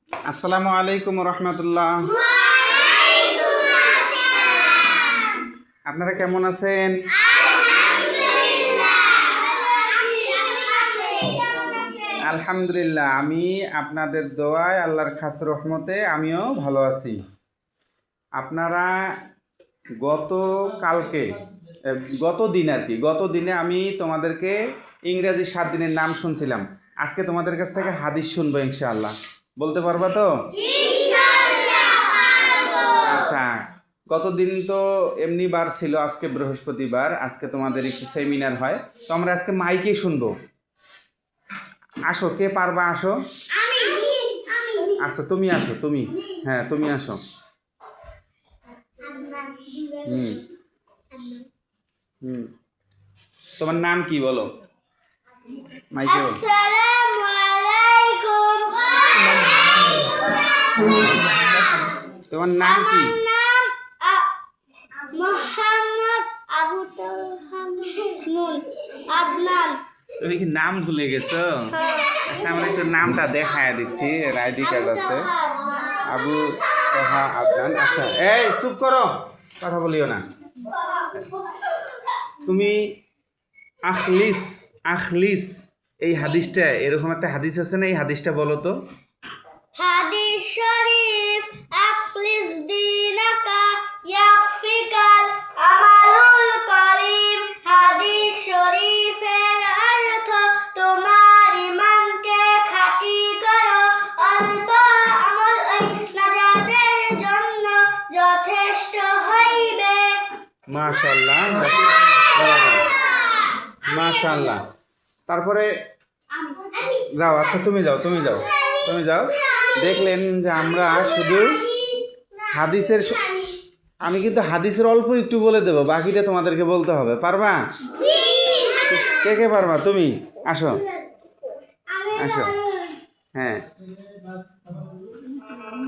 আসসালামু আলাইকুম রহমতুল্লাহ। আপনারা কেমন আছেন? আলহামদুলিল্লাহ, আমি আপনাদের দোয়ায় আল্লাহর খাস রহমতে আমিও ভালো আছি। আপনারা গত দিনে আমি তোমাদেরকে ইংরেজি 7 দিনের নাম শুনছিলাম। আজকে তোমাদের কাছ থেকে হাদিস শুনবো ইনশাআল্লাহ। বলতে পারবা তো? আচ্ছা, গতদিন তো এমনি বার ছিল, আজকে বৃহস্পতিবার, আজকে তোমাদের একটু সেমিনার হয়, তো আমরা আজকে মাইকে শুনবো। আসো, কে পারবা? আসো, আচ্ছা তুমি আসো, হ্যাঁ তুমি আসো। হুম হুম তোমার নাম কি বলো? মাইকে বলো। আসসালামু আলাইকুম। তোমার নাম কি? মোহাম্মদ আবু আদনান। তুমি কি নাম ভুলে গেছো? আচ্ছা, আমরা একটু নামটা দেখায় দিচ্ছি, আইডি কার্ড আছে। আবু তোহা আদনান। আচ্ছা, এই চুপ করো, কথা বলিও না। তুমি আখলিস এই হাদিসটা, এরকম একটা হাদিস আছে না, এই হাদিসটা বলো তো। হাদিস শরীফ, আখলিস দীনাকা ইয়াকফিকাল আমালুল কলিম। হাদিস শরীফের অর্থ তোমার ঈমানকে খাঁটি করো, অল্প আমল নাজাতের জন্য যথেষ্ট হইবে। মাশাআল্লাহ, মাশাআল্লাহ। তারপরে যাও, আচ্ছা তুমি যাও। দেখলেন যে আমরা শুধু হাদিসের, আমি কিন্তু হাদিসের অল্প একটু বলে দেবো, বাকিটা তোমাদেরকে বলতে হবে। পারবা? কে পারবা? তুমি আসো। হ্যাঁ,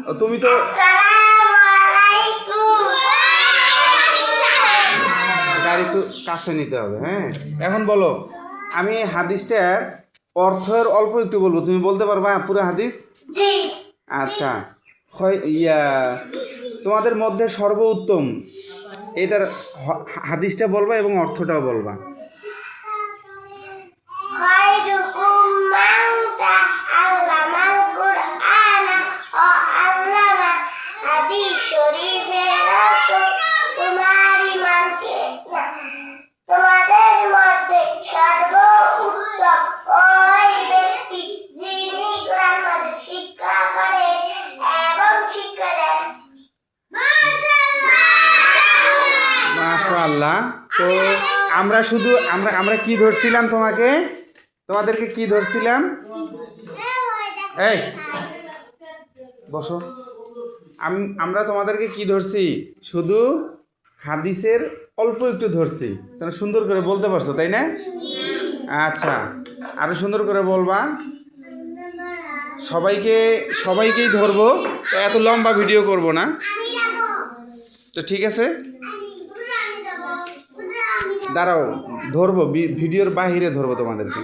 ও তুমি তো আর একটু কাছে নিতে হবে। হ্যাঁ, এখন বলো, আমি হাদিসটার অর্থের অল্প একটু বলবো, তুমি বলতে পারবা পুরো হাদিস? আচ্ছা, তোমাদের মধ্যে সর্বোত্তম এটার হাদিসটা বলবা এবং অর্থটাও বলবা। তোমাদের মধ্যে সর্বোত্তম ওই ব্যক্তি যিনি কোরআন শিক্ষা করে এবং শিক্ষা দেন। মাশাআল্লাহ। তো আমরা কি ধরছিলাম তোমাদেরকে কি ধরছিলাম? এই বসো। আমরা তোমাদেরকে কি ধরছি? শুধু হাদিসের অল্প একটু ধরছি। তোমরা সুন্দর করে বলতে পারছো, তাই না? আচ্ছা, আরো সুন্দর করে বলবা। সবাইকেই ধরবো, তো এত লম্বা ভিডিও করব না, তো ঠিক আছে। দাঁড়াও, ধরবো, ভিডিওর বাহিরে ধরবো তোমাদেরকে।